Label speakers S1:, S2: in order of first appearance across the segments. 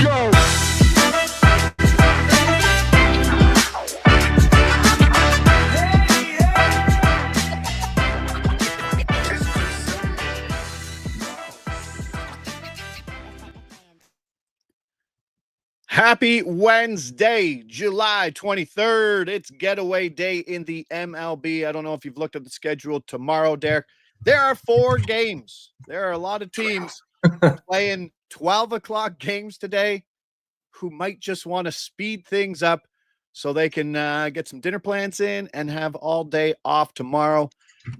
S1: go.
S2: Happy Wednesday, July 23rd. It's getaway day in the MLB. I don't know if you've looked at the schedule tomorrow, Derek. There are 4 games. There are a lot of teams playing 12 o'clock games today who might just want to speed things up so they can get some dinner plans in and have all day off tomorrow.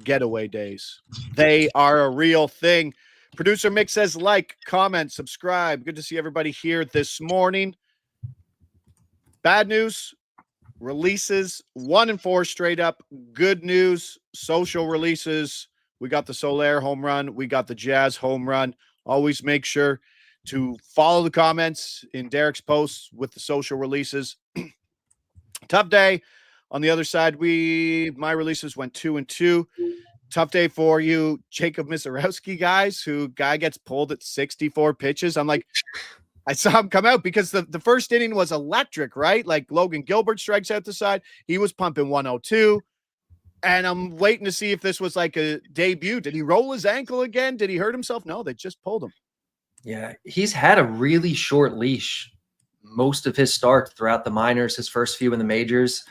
S2: Getaway days. They are a real thing. Producer Mick says like, comment, subscribe. Good to see everybody here this morning. Bad news, releases 1 and 4 straight up. Good news, social releases. We got the Soler home run. We got the Jazz home run. Always make sure to follow the comments in Derek's posts with the social releases. Tough day. On the other side, my releases went 2 and 2. Tough day for you, Jacob Misarowski guys, guy gets pulled at 64 pitches. I'm like, I saw him come out because the first inning was electric, right? Like Logan Gilbert strikes out the side. He was pumping 102. And I'm waiting to see if this was like a debut. Did he roll his ankle again? Did he hurt himself? No, they just pulled him.
S3: Yeah, he's had a really short leash most of his starts throughout the minors, his first few in the majors.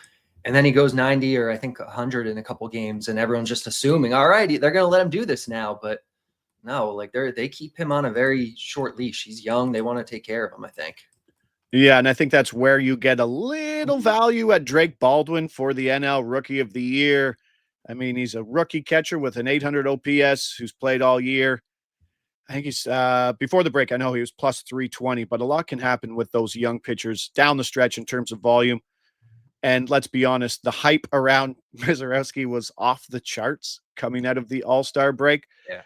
S3: And then he goes 90 or I think 100 in a couple games, and everyone's just assuming, all right, they're going to let him do this now. But no, like they keep him on a very short leash. He's young. They want to take care of him, I think.
S2: Yeah, and I think that's where you get a little value at Drake Baldwin for the NL Rookie of the Year. I mean, he's a rookie catcher with an 800 OPS who's played all year. I think he's before the break, I know he was plus 320, but a lot can happen with those young pitchers down the stretch in terms of volume. And let's be honest, the hype around Misarowski was off the charts coming out of the All-Star break.
S3: Yeah.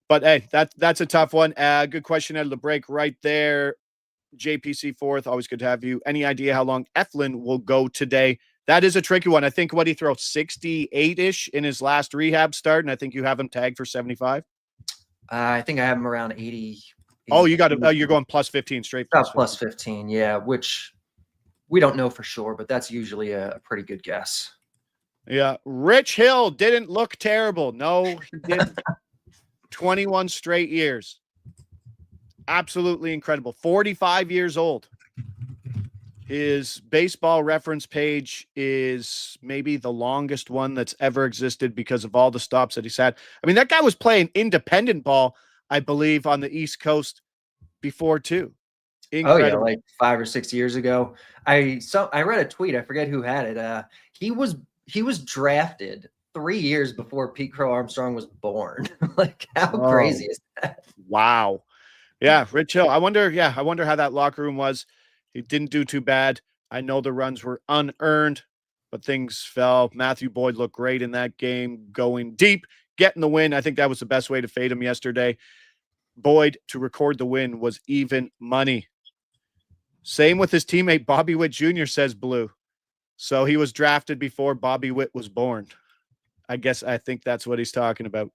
S2: But hey, that's a tough one. Good question out of the break right there. JPC fourth, always good to have you. Any idea how long Eflin will go today? That is a tricky one. I think what he threw 68-ish in his last rehab start, and I think you have him tagged for 75.
S3: I think I have him around 80.
S2: Oh, you got it. You're going plus 15 straight.
S3: Plus 15, yeah, which we don't know for sure, but that's usually a pretty good guess.
S2: Yeah. Rich Hill didn't look terrible. No, he didn't. 21 straight years. Absolutely incredible. 45 years old. His baseball reference page is maybe the longest one that's ever existed because of all the stops that he's had. I mean, that guy was playing independent ball, I believe, on the East Coast before too. Incredible.
S3: Oh yeah, like 5 or 6 years ago. I read a tweet. I forget who had it. He was drafted 3 years before Pete Crow Armstrong was born. Like, how crazy is that?
S2: Wow. Yeah, Rich Hill. I wonder how that locker room was. He didn't do too bad. I know the runs were unearned, but things fell. Matthew Boyd looked great in that game, going deep, getting the win. I think that was the best way to fade him yesterday. Boyd to record the win was even money. Same with his teammate, Bobby Witt Jr., says Blue. So he was drafted before Bobby Witt was born. I think that's what he's talking about.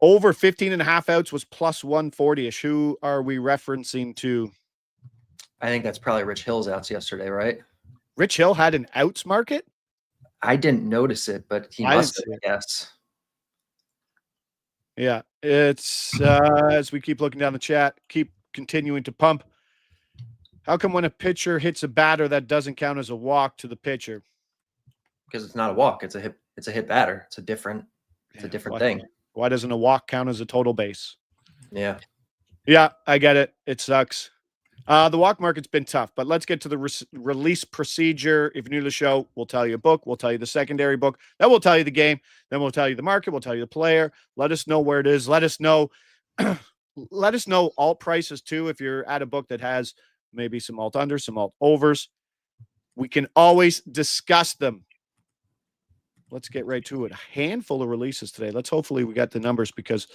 S2: Over 15 and a half outs was plus 140-ish. Who are we referencing to?
S3: I think that's probably Rich Hill's outs yesterday, right?
S2: Rich Hill had an outs market?
S3: I didn't notice it, but he must have, I guess.
S2: Yeah, it's as we keep looking down the chat, keep continuing to pump. How come when a pitcher hits a batter that doesn't count as a walk to the pitcher?
S3: Because it's not a walk. It's a hit batter. It's a different thing.
S2: Why doesn't a walk count as a total base?
S3: Yeah.
S2: Yeah, I get it. It sucks. The walk market's been tough, but let's get to the release procedure. If you're new to the show, we'll tell you a book. We'll tell you the secondary book. Then we'll tell you the game. Then we'll tell you the market. We'll tell you the player. Let us know where it is. Let us know. Let us know alt prices too. If you're at a book that has maybe some alt unders, some alt overs, we can always discuss them. Let's get right to it. A handful of releases today. Hopefully we got the numbers because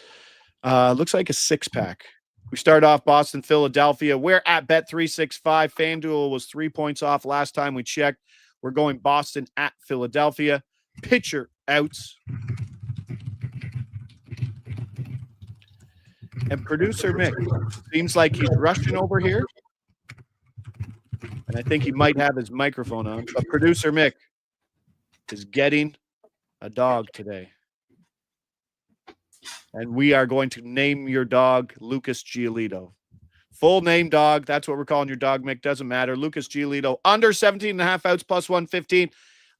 S2: looks like a 6-pack. We start off Boston, Philadelphia. We're at Bet365. FanDuel was 3 points off last time we checked. We're going Boston at Philadelphia. Pitcher outs. And producer Mick seems like he's rushing over here. And I think he might have his microphone on. But producer Mick is getting a dog today. And we are going to name your dog Lucas Giolito. Full name dog. That's what we're calling your dog, Mick. Doesn't matter. Lucas Giolito, under 17.5 outs, plus 115.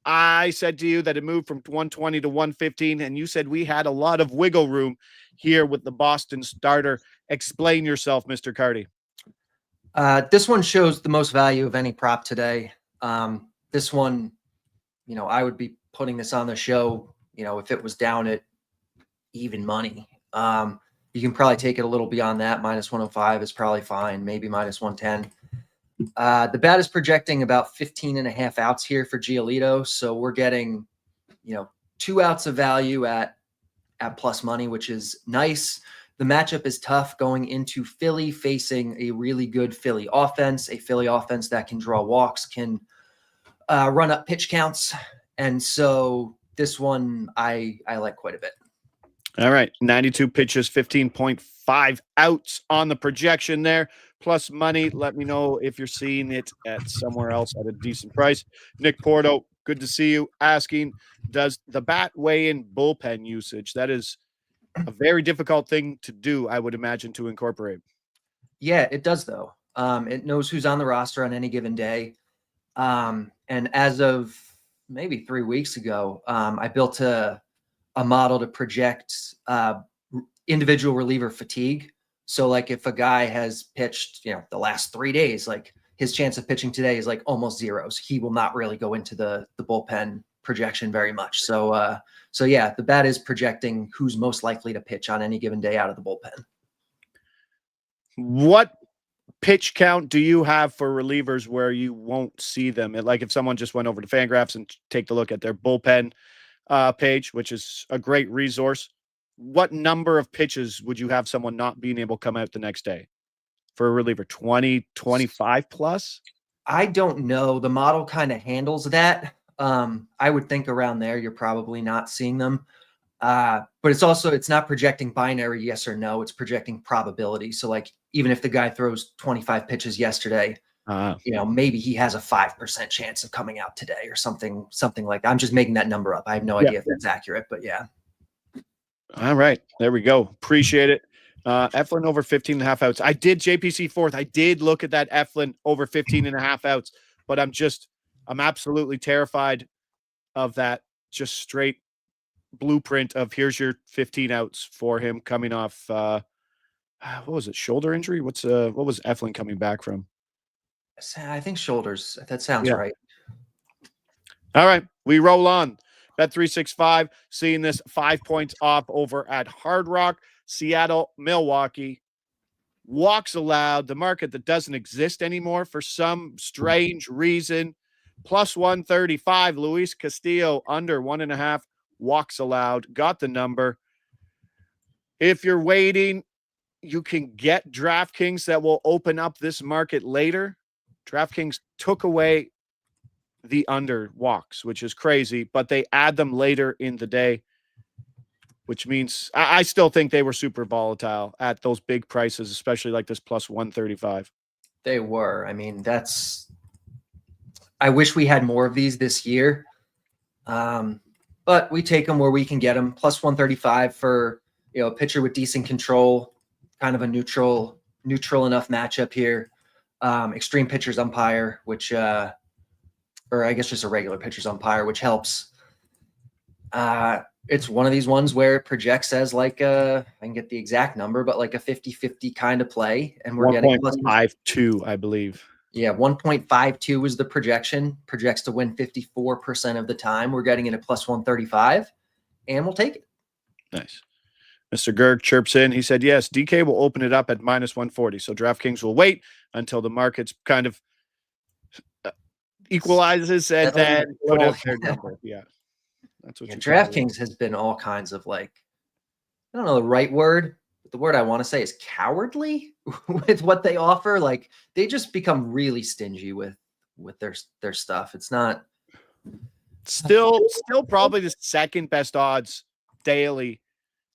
S2: I said to you that it moved from 120 to 115, and you said we had a lot of wiggle room here with the Boston starter. Explain yourself, Mr. Carty.
S3: This one shows the most value of any prop today. This one, I would be putting this on the show, if it was down at even money. You can probably take it a little beyond that. Minus 105 is probably fine. Maybe minus 110. The bat is projecting about 15.5 outs here for Giolito. So we're getting, 2 outs of value at plus money, which is nice. The matchup is tough going into Philly, facing a really good Philly offense, that can draw walks, can run up pitch counts. And so this one I like quite a bit.
S2: All right. 92 pitches, 15.5 outs on the projection there. Plus money. Let me know if you're seeing it at somewhere else at a decent price. Nick Porto, good to see you. Asking, does the bat weigh in bullpen usage? That is a very difficult thing to do, I would imagine, to incorporate.
S3: Yeah, it does, though. It knows who's on the roster on any given day. And as of maybe 3 weeks ago, I built a model to project individual reliever fatigue. So like if a guy has pitched, the last 3 days, like his chance of pitching today is like almost zero. So he will not really go into the bullpen projection very much. So yeah, the bat is projecting who's most likely to pitch on any given day out of the bullpen.
S2: What pitch count do you have for relievers where you won't see them? Like if someone just went over to Fangraphs and take a look at their bullpen page, which is a great resource, what number of pitches would you have someone not being able to come out the next day for a reliever? 20, 25 plus?
S3: I don't know. The model kind of handles that. I would think around there, you're probably not seeing them. But it's not projecting binary yes or no. It's projecting probability. So like, even if the guy throws 25 pitches yesterday, maybe he has a 5% chance of coming out today or something like that. I'm just making that number up. I have no idea if that's accurate, but yeah.
S2: All right. There we go. Appreciate it. Eflin over 15.5 outs. I did JPC fourth. I did look at that Eflin over 15.5 outs, but I'm absolutely terrified of that just straight blueprint of here's your 15 outs for him coming off what was it, shoulder injury? What was Eflin coming back from?
S3: I think shoulders. That sounds right.
S2: All right, we roll on. Bet365 seeing this 5 points off over at Hard Rock. Seattle, Milwaukee. Walks allowed, the market that doesn't exist anymore for some strange reason. Plus 135, Luis Castillo under 1.5 walks allowed. Got the number. If you're waiting, you can get DraftKings that will open up this market later. DraftKings took away the under walks, which is crazy, but they add them later in the day, which means I still think they were super volatile at those big prices, especially like this plus 135.
S3: They were. I mean, I wish we had more of these this year. But we take them where we can get them. Plus 135 for, a pitcher with decent control, kind of a neutral enough matchup here. Extreme pitchers umpire, which, or I guess just a regular pitchers umpire, which helps. It's one of these ones where it projects as like I can get the exact number, but like a 50-50 kind of play. And we're getting
S2: 1.52, I believe.
S3: Yeah, 1.52 is the projection. Projects to win 54% of the time. We're getting it at plus 135, and we'll take it.
S2: Nice. Mr. Gerg chirps in. He said, yes, DK will open it up at minus 140. So DraftKings will wait until the market's kind of equalizes and then put out their number. Yeah. That's what
S3: DraftKings has been all kinds of like, I don't know the right word, but the word I want to say is cowardly with what they offer. Like they just become really stingy with their stuff. It's not
S2: still probably the second best odds daily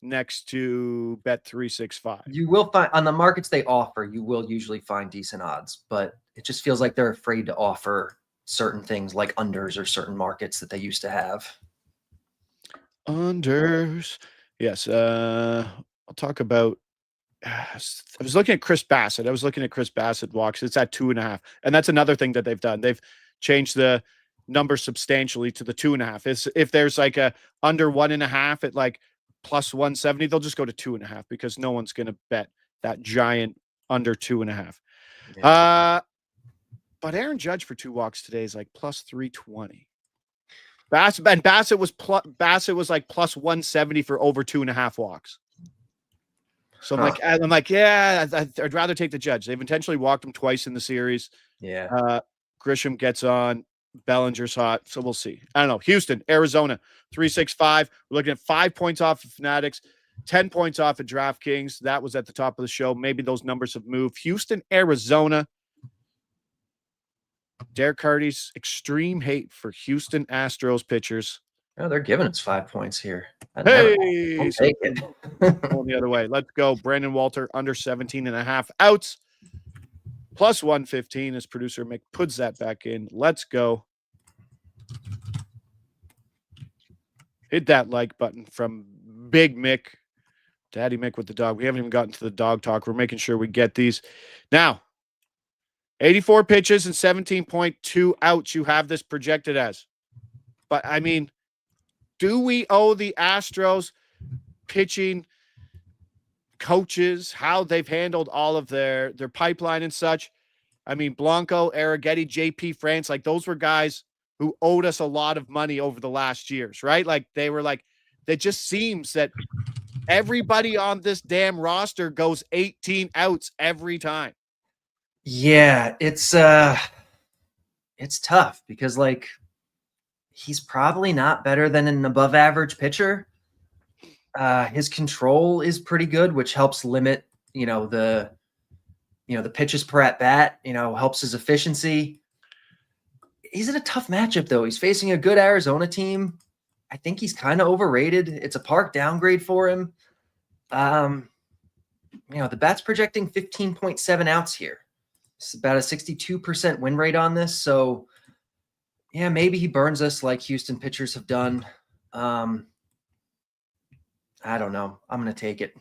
S2: next to Bet365.
S3: You will find on the markets they offer, you will usually find decent odds, but it just feels like they're afraid to offer certain things like unders or certain markets that they used to have.
S2: Unders. Yes. I'll talk about. I was looking at Chris Bassett. Walks. It's at 2.5. And that's another thing that they've done. They've changed the number substantially to the 2.5. If there's like a under 1.5 at like plus 170, they'll just go to 2.5 because no one's going to bet that giant under 2.5. Yeah. But Aaron Judge for 2 walks today is like plus 320. Bassett was like plus 170 for over 2.5 walks. So I'm like, yeah, I'd rather take the Judge. They've intentionally walked him twice in the series.
S3: Yeah.
S2: Grisham gets on. Bellinger's hot. So we'll see. I don't know. Houston, Arizona, 365. We're looking at 5 points off of Fanatics, 10 points off of DraftKings. That was at the top of the show. Maybe those numbers have moved. Houston, Arizona. Derek Carty's extreme hate for Houston Astros pitchers.
S3: Oh, they're giving us 5 points here.
S2: Hey,
S3: so take it.
S2: Going the other way. Let's go. Brandon Walter under 17.5 outs. Plus 115 as producer Mick puts that back in. Let's go. Hit that like button from Big Mick. Daddy Mick with the dog. We haven't even gotten to the dog talk. We're making sure we get these. Now, 84 pitches and 17.2 outs. You have this projected as. But, I mean, do we owe the Astros pitching coaches how they've handled all of their pipeline and such? I mean, Blanco, Arrighetti, JP France, like those were guys who owed us a lot of money over the last years, right? Like they were like, it just seems that everybody on this damn roster goes 18 outs every time.
S3: Yeah, it's tough because like he's probably not better than an above average pitcher. His control is pretty good, which helps limit, the pitches per at bat, helps his efficiency. He's in a tough matchup though. He's facing a good Arizona team. I think he's kind of overrated. It's a park downgrade for him. The bat's projecting 15.7 outs here. It's about a 62% win rate on this. So yeah, maybe he burns us like Houston pitchers have done. I don't know. I'm going to take it.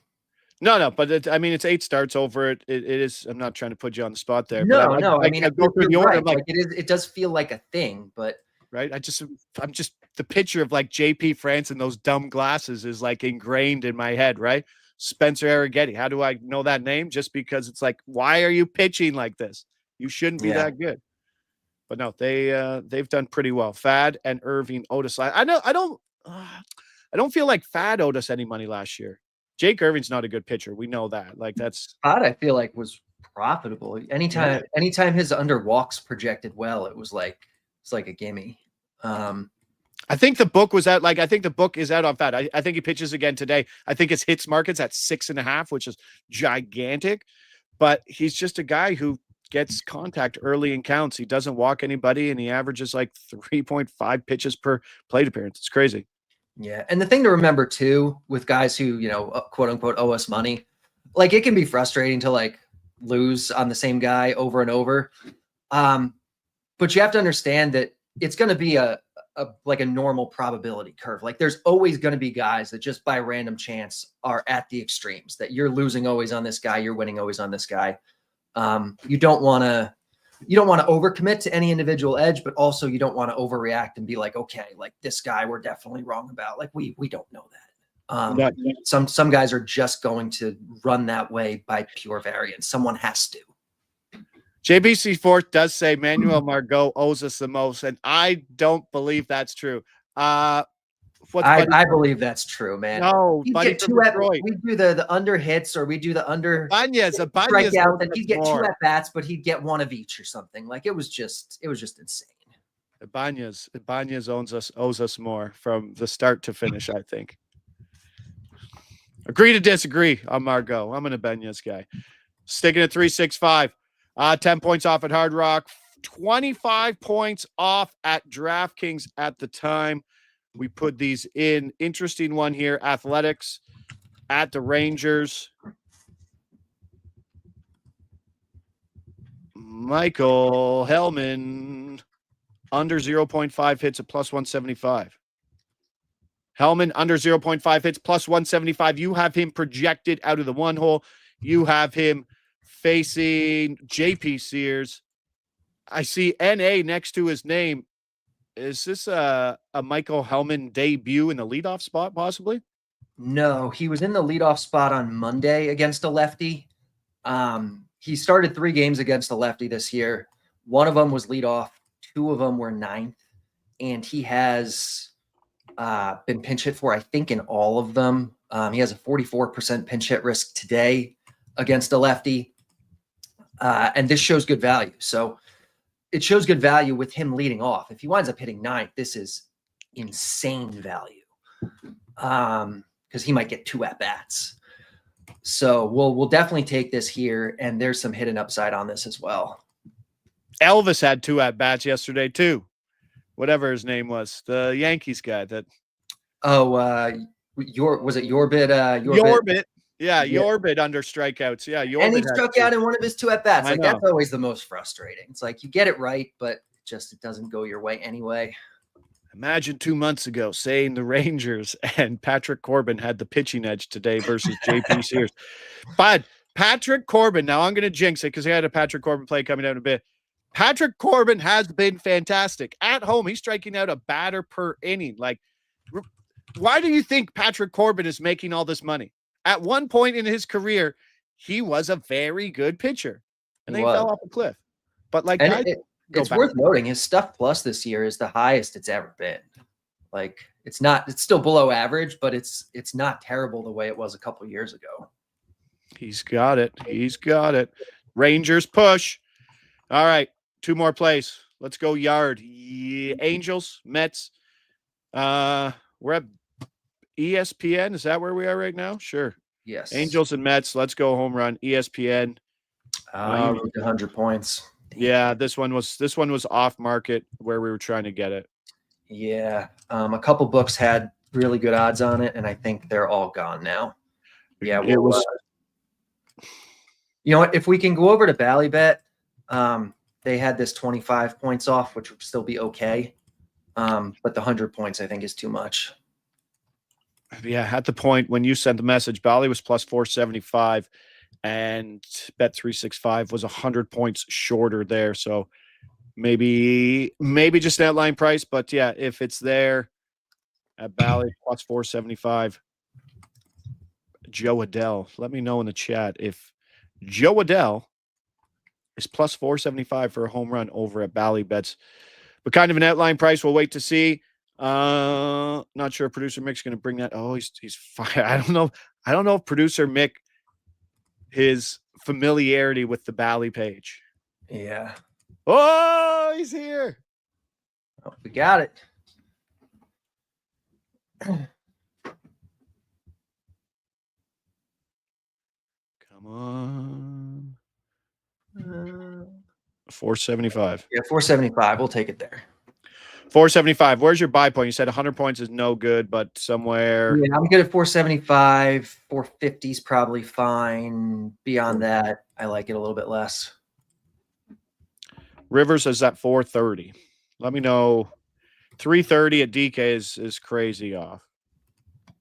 S2: No, but it's 8 starts over it. It is. I'm not trying to put you on the spot there.
S3: No.
S2: I go through the order.
S3: Right. Like it does feel like a thing, but
S2: right. I'm just the picture of like JP France and those dumb glasses is like ingrained in my head. Right. Spencer Arrighetti. How do I know that name? Just because it's like, why are you pitching like this? You shouldn't be that good. But no, they've done pretty well. Fad and Irving Otis. I don't feel like Fad owed us any money last year. Jake Irving's not a good pitcher. We know that. Like that's
S3: Fad, I feel like was profitable. Anytime his under walks projected well, it's like a gimme.
S2: I think the book was out. I think the book is out on Fad. I think he pitches again today. I think his hits market's at 6.5, which is gigantic. But he's just a guy who gets contact early in counts. He doesn't walk anybody, and he averages like 3.5 pitches per plate appearance. It's crazy.
S3: Yeah. And the thing to remember too, with guys who, quote unquote, owe us money, like it can be frustrating to like lose on the same guy over and over. But you have to understand that it's going to be a normal probability curve. Like there's always going to be guys that just by random chance are at the extremes, that you're losing always on this guy, you're winning always on this guy. You don't want to overcommit to any individual edge, but also you don't want to overreact and be like, okay, like this guy we're definitely wrong about. Like we don't know that. Some guys are just going to run that way by pure variance. Someone has to.
S2: JBC Fourth does say Manuel Margot owes us the most, and I don't believe that's true.
S3: I believe that's true, man.
S2: No,
S3: we do the under hits, or we do the under strikeout, and he'd get 2 at bats, but he'd get 1 of each or something. Like it was just insane.
S2: Ibanez owes us more from the start to finish, I think. Agree to disagree on Margot. I'm an Ibanez guy. Sticking at 365. 10 points off at Hard Rock, 25 points off at DraftKings at the time we put these in. Interesting one here. Athletics at the Rangers. Michael Helman, under 0.5 hits at plus 175. Helman, under 0.5 hits, plus 175. You have him projected out of the one hole. You have him facing JP Sears. I see NA next to his name. Is this a Michael Helman debut in the leadoff spot, possibly?
S3: No, he was in the leadoff spot on Monday against a lefty. He started 3 games against a lefty this year. One of them was leadoff. 2 of them were 9th. And he has been pinch hit for, I think, in all of them. He has a 44% pinch hit risk today against a lefty. And this shows good value. So it shows good value with him leading off. If he winds up hitting 9th, this is insane value. Because he might get 2 at-bats. So we'll definitely take this here, and there's some hidden upside on this as well.
S2: Elvis had 2 at-bats yesterday, too. Whatever his name was, the Yankees guy. That.
S3: Oh, was it Yorbit?
S2: Yorbit. Yeah, Yorbit under strikeouts. Yeah, Yorbit.
S3: And he struck out in one of his 2 at-bats. Like, that's always the most frustrating. It's like you get it right, but it doesn't go your way anyway.
S2: Imagine 2 months ago saying the Rangers and Patrick Corbin had the pitching edge today versus JP Sears. But Patrick Corbin, now I'm going to jinx it because he had a Patrick Corbin play coming out in a bit. Patrick Corbin has been fantastic. At home, he's striking out a batter per inning. Like, why do you think Patrick Corbin is making all this money? At one point in his career, he was a very good pitcher. And then he fell off a cliff. But, like,
S3: it's worth noting his stuff plus this year is the highest it's ever been. Like, it's still below average, but it's not terrible the way it was a couple years ago.
S2: He's got it. He's got it. Rangers push. All right. 2 more plays. Let's go yard. Angels, Mets. We're at ESPN. Is that where we are right now? Sure.
S3: Yes.
S2: Angels and Mets. Let's go home run. ESPN.
S3: You need 100 points.
S2: Yeah, this one was off market where we were trying to get it.
S3: Yeah. A couple books had really good odds on it, and I think they're all gone now. Yeah, it was. You know what? If we can go over to Ballybet, they had this 25 points off, which would still be okay. But the 100 points, I think, is too much.
S2: Yeah, at the point when you sent the message, Bally was plus 475, and Bet365 was 100 points shorter there. So maybe just an outline price, but yeah, if it's there at Bally plus 475, Joe Adele, let me know in the chat if Joe Adele is plus 475 for a home run over at Bally Bets. But kind of an outline price, we'll wait to see. Not sure if producer Mick's going to bring that. Oh, he's fine. I don't know if producer Mick, his familiarity with the Bally page.
S3: Yeah.
S2: Oh, he's here.
S3: Oh, we got it.
S2: Come on. 475.
S3: Yeah, 475. We'll take it there.
S2: 475. Where's your buy point? You said 100 points is no good, but somewhere.
S3: Yeah, I'm good at 475. 450 is probably fine. Beyond that, I like it a little bit less.
S2: Rivers is at 430. Let me know. 330 at DK is crazy off.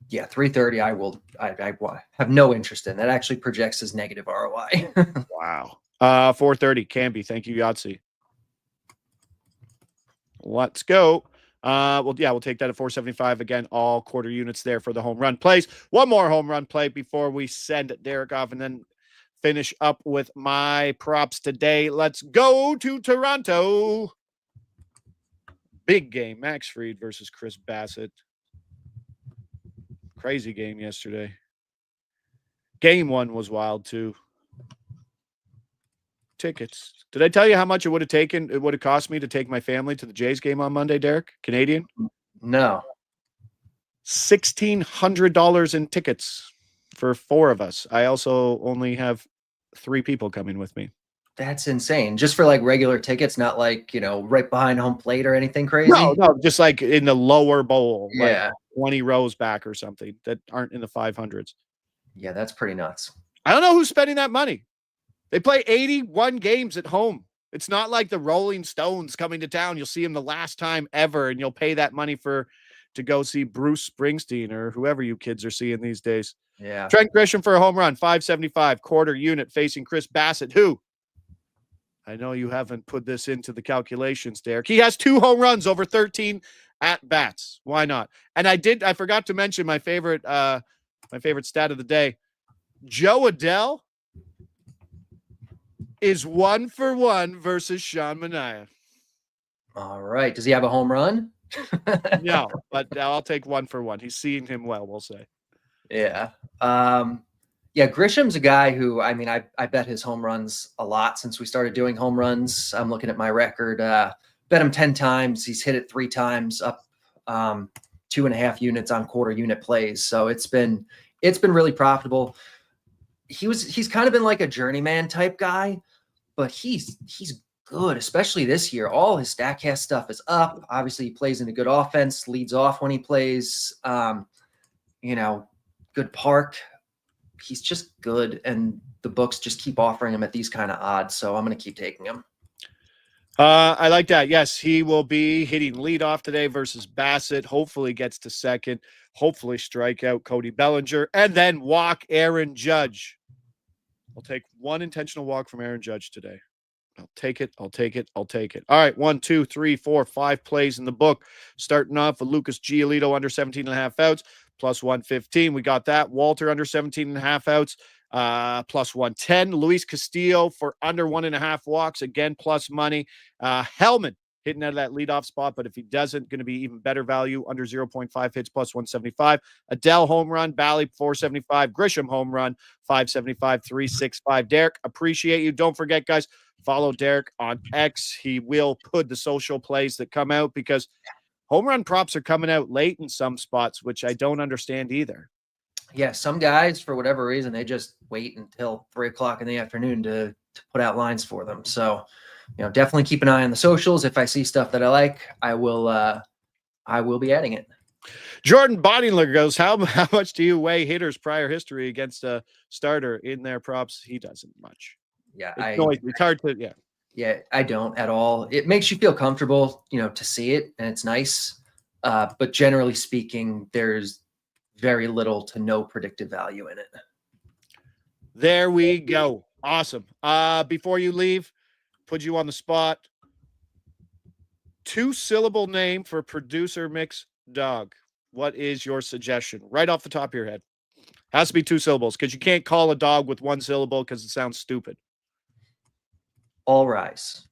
S3: Yeah, 330. I have no interest in that. Actually projects as negative ROI.
S2: Wow. 430 can be. Thank you, Yahtzee. Let's go. We'll take that at 475 again. All quarter units there for the home run plays. One more home run play before we send Derek off and then finish up with my props today. Let's go to Toronto. Big game. Max Fried versus Chris Bassett. Crazy game yesterday. Game 1 was wild too. Tickets. Did I tell you how much it would have cost me to take my family to the Jays game on Monday, Derek? Canadian?
S3: No.
S2: $1,600 in tickets for 4 of us. I also only have 3 people coming with me.
S3: That's insane. Just for like regular tickets, not like, right behind home plate or anything crazy.
S2: No, just like in the lower bowl.
S3: Yeah.
S2: Like 20 rows back or something that aren't in the 500s.
S3: Yeah, that's pretty nuts.
S2: I don't know who's spending that money. They play 81 games at home. It's not like the Rolling Stones coming to town. You'll see them the last time ever, and you'll pay that money to go see Bruce Springsteen or whoever you kids are seeing these days.
S3: Yeah.
S2: Trent Grisham for a home run, 575, quarter unit facing Chris Bassett, who I know you haven't put this into the calculations, Derek. He has 2 home runs over 13 at bats. Why not? And I forgot to mention my favorite stat of the day. Joe Adell is 1-for-1 versus Sean Manaea.
S3: All right. Does he have a home run?
S2: No, but I'll take 1-for-1. He's seeing him well, we'll say.
S3: Yeah. Yeah, Grisham's a guy who, I mean, I bet his home runs a lot since we started doing home runs. I'm looking at my record. Bet him 10 times. He's hit it 3 times, up 2.5 units on quarter unit plays. So it's been really profitable. He's kind of been like a journeyman type guy, but he's good, especially this year. All his StatCast stuff is up. Obviously, he plays in a good offense, leads off when he plays. Good park. He's just good, and the books just keep offering him at these kind of odds. So I'm going to keep taking him.
S2: I like that. Yes, he will be hitting leadoff today versus Bassett. Hopefully gets to second. Hopefully strike out Cody Bellinger and then walk Aaron Judge. I'll take 1 intentional walk from Aaron Judge today. I'll take it. All right, 1, 2, 3, 4, 5 plays in the book. Starting off with Lucas Giolito under 17.5 outs, plus 115. We got that. Walter under 17.5 outs, plus 110. Luis Castillo for under 1.5 walks, again, plus money. Helman hitting out of that leadoff spot, but if he doesn't, going to be even better value, under 0.5 hits, plus 175. Adele home run, Bally 475. Grisham home run, 575, 365. Derek, appreciate you. Don't forget, guys, follow Derek on X. He will put the social plays that come out because home run props are coming out late in some spots, which I don't understand either.
S3: Yeah, some guys, for whatever reason, they just wait until 3:00 in the afternoon to put out lines for them. So, definitely keep an eye on the socials. If I see stuff that I like, I will be adding it.
S2: Jordan Boningler goes, how much do you weigh hitters' prior history against a starter in their props? He doesn't much.
S3: Yeah,
S2: it's hard to, yeah.
S3: Yeah, I don't at all. It makes you feel comfortable, to see it, and it's nice. But generally speaking, there's very little to no predictive value in it.
S2: There we go. Awesome. Before you leave, put you on the spot. 2-syllable name for producer mix dog. What is your suggestion? Right off the top of your head. Has to be 2 syllables because you can't call a dog with 1 syllable because it sounds stupid.
S3: All rise.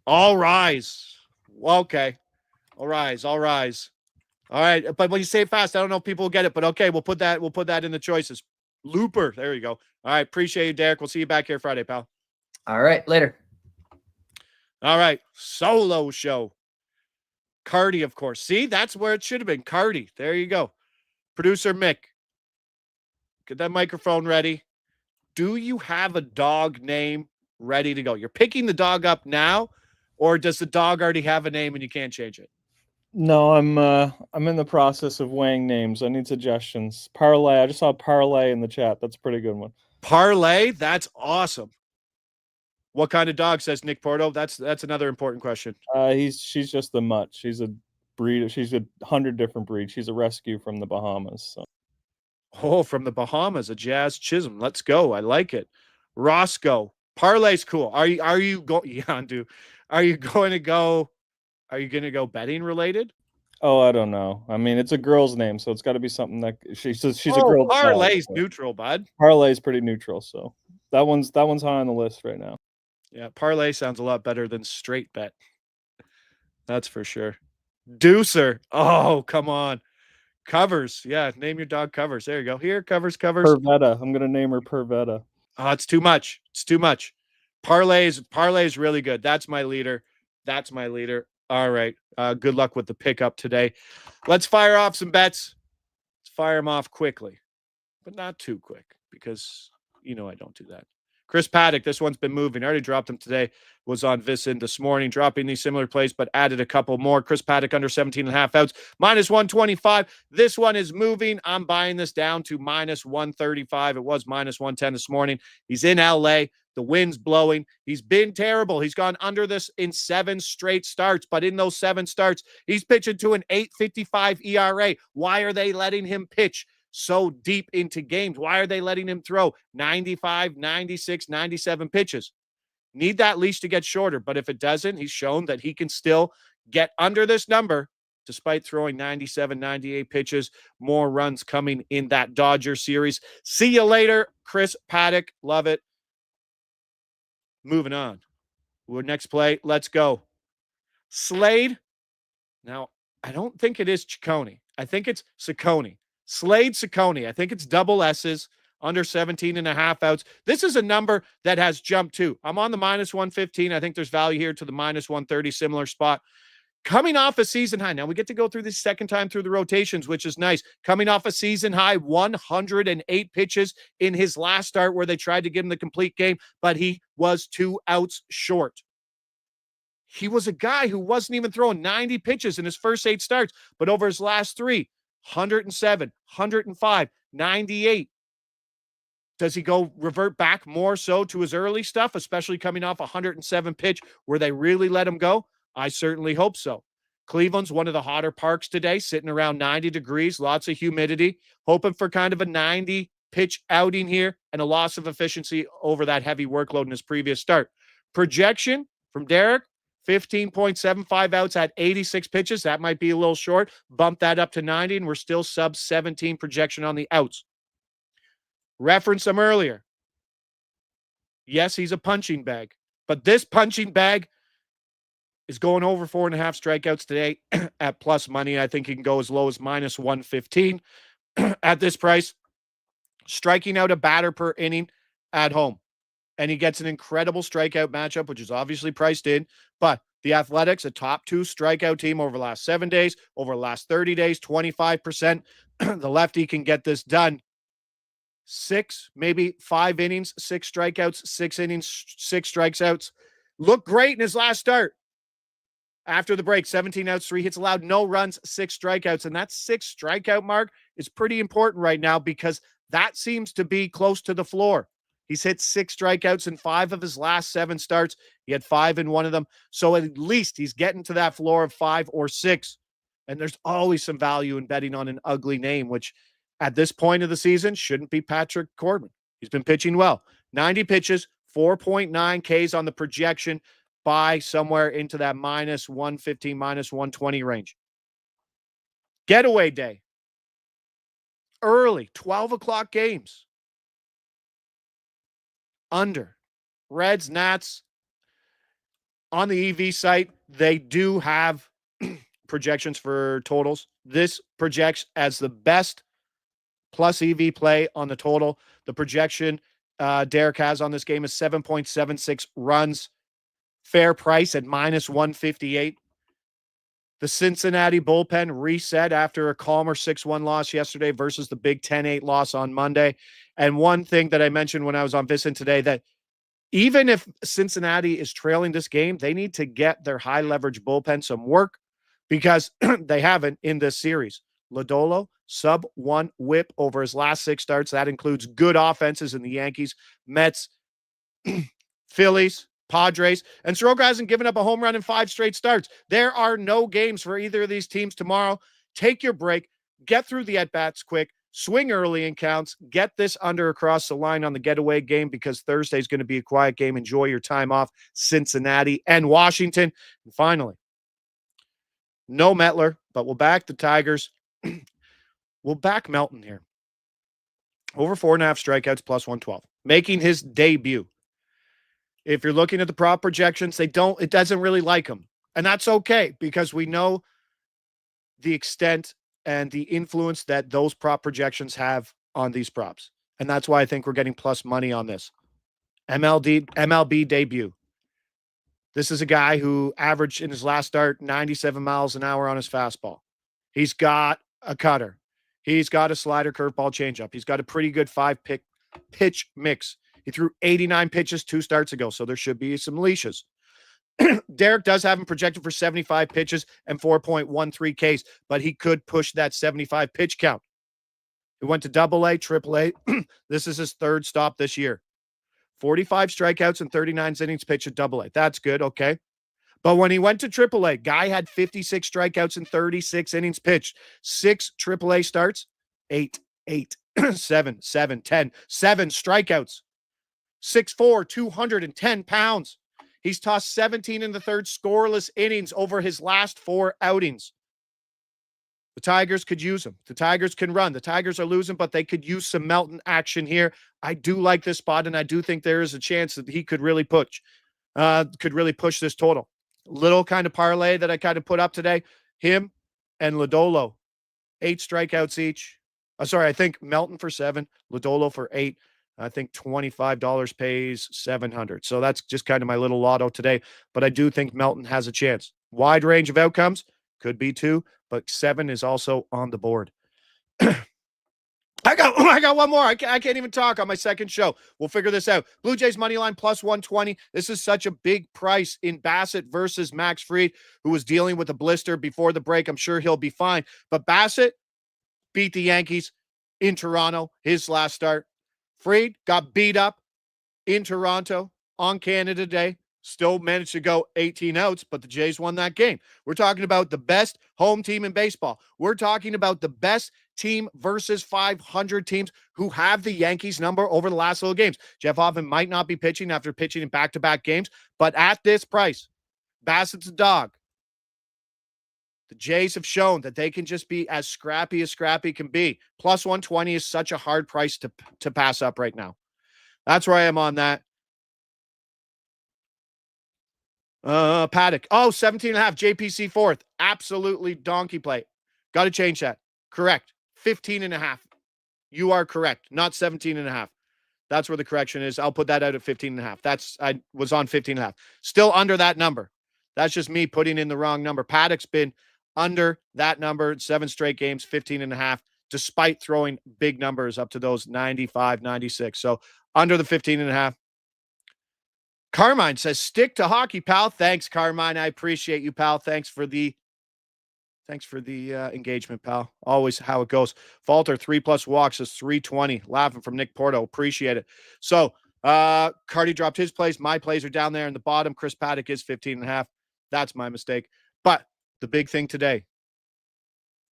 S2: All rise. Okay. All rise. All rise. All right. But when you say it fast, I don't know if people will get it, but okay, we'll put that in the choices. Looper. There you go. All right. Appreciate you, Derek. We'll see you back here Friday, pal.
S3: All right. Later.
S2: All right. Solo show. Carty, of course. See, that's where it should have been. Carty. There you go. Producer Mick. Get that microphone ready. Do you have a dog name ready to go? You're picking the dog up now, or does the dog already have a name and you can't change it?
S1: No, I'm in the process of weighing names. I need suggestions. Parlay. I just saw Parlay in the chat. That's a pretty good one.
S2: Parlay? That's awesome. What kind of dog, says Nick Porto? That's another important question.
S1: She's just the mutt. She's a breed. She's 100 different breeds. She's a rescue from the Bahamas. So.
S2: Oh, from the Bahamas, a Jazz Chisholm. Let's go. I like it. Roscoe. Parlay's cool. Are you going? Yeah, dude. Are you going to go betting related?
S1: Oh, I don't know. I mean, it's a girl's name, so it's got to be something that she's a girl.
S2: Parlay's neutral, bud.
S1: Parlay's pretty neutral, so that one's high on the list right now.
S2: Yeah, parlay sounds a lot better than straight bet. That's for sure. Deucer. Oh, come on. Covers. Yeah, name your dog Covers. There you go. Here, Covers.
S1: Pervetta. I'm gonna name her Pervetta.
S2: Oh, it's too much. It's too much. Parlay is really good. That's my leader. All right. Good luck with the pickup today. Let's fire off some bets. Let's fire them off quickly, but not too quick because I don't do that. Chris Paddock, this one's been moving. I already dropped him today. Was on Visin this morning, dropping these similar plays, but added a couple more. Chris Paddock under 17.5 outs, minus 125. This one is moving. I'm buying this down to minus 135. It was minus 110 this morning. He's in LA. The wind's blowing. He's been terrible. He's gone under this in 7 straight starts, but in those 7 starts, he's pitching to an 8.55 ERA. Why are they letting him pitch so deep into games? Why are they letting him throw 95, 96, 97 pitches? Need that leash to get shorter, but if it doesn't, he's shown that he can still get under this number despite throwing 97, 98 pitches. More runs coming in that Dodger series. See you later, Chris Paddock. Love it. Moving on. Next play, let's go. Slade. Now, I don't think it is Ciccone. I think it's Ciccone. Slade Ciccone. I think it's double S's, under 17.5 outs. This is a number that has jumped too. I'm on the minus 115. I think there's value here to the minus 130, similar spot. Coming off a season high. Now we get to go through this second time through the rotations, which is nice. Coming off a season high, 108 pitches in his last start where they tried to give him the complete game, but he was 2 outs short. He was a guy who wasn't even throwing 90 pitches in his first 8 starts, but over his last 3, 107, 105, 98. Does he go revert back more so to his early stuff, especially coming off 107 pitch where they really let him go? I certainly hope so. Cleveland's one of the hotter parks today, sitting around 90 degrees, lots of humidity, hoping for kind of a 90 pitch outing here and a loss of efficiency over that heavy workload in his previous start. Projection from Derek, 15.75 outs at 86 pitches. That might be a little short. Bump that up to 90, and we're still sub 17 projection on the outs. Referenced him earlier. Yes, he's a punching bag, but this punching bag is going over 4.5 strikeouts today at plus money. I think he can go as low as minus 115 at this price. Striking out a batter per inning at home. And he gets an incredible strikeout matchup, which is obviously priced in. But the Athletics, a top 2 strikeout team over the last 7 days, over the last 30 days, 25%. The lefty can get this done. 6, maybe 5 innings, 6 strikeouts, 6 innings, 6 strikeouts. Looked great in his last start. After the break, 17 outs, 3 hits allowed, no runs, 6 strikeouts. And that 6 strikeout mark is pretty important right now because that seems to be close to the floor. He's hit 6 strikeouts in 5 of his last 7 starts. He had 5 in one of them. So at least he's getting to that floor of 5 or 6. And there's always some value in betting on an ugly name, which at this point of the season shouldn't be Patrick Corbin. He's been pitching well. 90 pitches, 4.9 Ks on the projection. Buy somewhere into that minus 115, minus 120 range. Getaway day. Early, 12 o'clock games. Under. Reds, Nats. On the EV site, they do have projections for totals. This projects as the best plus EV play on the total. The projection Derek has on this game is 7.76 runs. Fair price at minus 158. The Cincinnati bullpen reset after a calmer 6-1 loss yesterday versus the big 10-8 loss on Monday. And one thing that I mentioned when I was on Vincent today, that even if Cincinnati is trailing this game, they need to get their high leverage bullpen some work because they haven't in this series. Lodolo, sub 1 whip over his last 6 starts. That includes good offenses in the Yankees, Mets, Phillies, Padres, and Soroka hasn't given up a home run in 5 straight starts. There are no games for either of these teams tomorrow. Take your break, get through the at-bats quick, swing early in counts, get this under across the line on the getaway game because Thursday is going to be a quiet game. Enjoy your time off, Cincinnati and Washington. And finally, no Metler, but we'll back the Tigers. We'll back Melton here. Over 4.5 strikeouts plus 112, making his debut. If you're looking at the prop projections, it doesn't really like him. And that's okay because we know the extent and the influence that those prop projections have on these props. And that's why I think we're getting plus money on this. MLB debut. This is a guy who averaged in his last start 97 miles an hour on his fastball. He's got a cutter. He's got a slider, curveball, changeup. He's got a pretty good 5-pitch mix. He threw 89 pitches 2 starts ago, so there should be some leashes. Derek does have him projected for 75 pitches and 4.13 Ks, but he could push that 75 pitch count. He went to AA, AAA. This is his 3rd stop this year. 45 strikeouts and 39 innings pitched at AA. That's good, okay. But when he went to AAA, guy had 56 strikeouts and 36 innings pitched. 6 AAA starts, 8, 7, 10, 7 strikeouts. 6'4", 210 pounds. He's tossed 17 in the 3rd scoreless innings over his last 4 outings. The Tigers could use him. The Tigers can run. The Tigers are losing, but they could use some Melton action here. I do like this spot, and I do think there is a chance that he could really push this total. Little kind of parlay that I kind of put up today. Him and Lodolo, 8 strikeouts each. I think Melton for 7, Lodolo for 8. I think $25 pays 700. So that's just kind of my little lotto today. But I do think Melton has a chance. Wide range of outcomes. Could be 2, but 7 is also on the board. I got one more. I can't even talk on my second show. We'll figure this out. Blue Jays money line plus 120. This is such a big price in Bassett versus Max Fried, who was dealing with a blister before the break. I'm sure he'll be fine. But Bassett beat the Yankees in Toronto, his last start. Fried got beat up in Toronto on Canada Day. Still managed to go 18 outs, but the Jays won that game. We're talking about the best home team in baseball. We're talking about the best team versus 500 teams who have the Yankees number over the last little games. Jeff Hoffman might not be pitching after pitching in back-to-back games, but at this price, Bassett's a dog. The Jays have shown that they can just be as scrappy can be. Plus 120 is such a hard price to pass up right now. That's where I am on that. Paddock. 17.5. JPC 4th. Absolutely donkey play. Got to change that. Correct. 15.5. You are correct. Not 17.5. That's where the correction is. I'll put that out at 15.5. I was on 15.5. Still under that number. That's just me putting in the wrong number. Paddock's been under that number 7 straight games, 15.5, despite throwing big numbers up to those 95, 96. So under the 15.5. Carmine says, stick to hockey, pal. Thanks, Carmine. I appreciate you, pal. Thanks for the engagement, pal. Always how it goes. Falter, 3+ walks is 320. Laughing from Nick Porto. Appreciate it. So Carty dropped his plays. My plays are down there in the bottom. Chris Paddock is 15.5. That's my mistake. But the big thing today,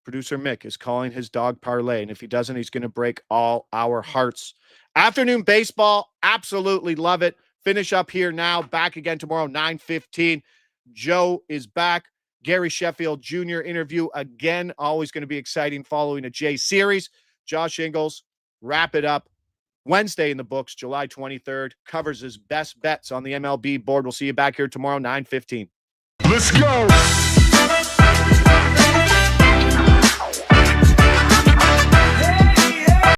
S2: producer Mick is calling his dog parlay. And if he doesn't, he's going to break all our hearts. Afternoon baseball. Absolutely love it. Finish up here now. Back again tomorrow, 9:15. Joe is back. Gary Sheffield Jr. interview again. Always going to be exciting following a Jay series. Josh Ingles, wrap it up. Wednesday in the books, July 23rd. Covers his best bets on the MLB board. We'll see you back here tomorrow, 9:15.
S4: Let's go.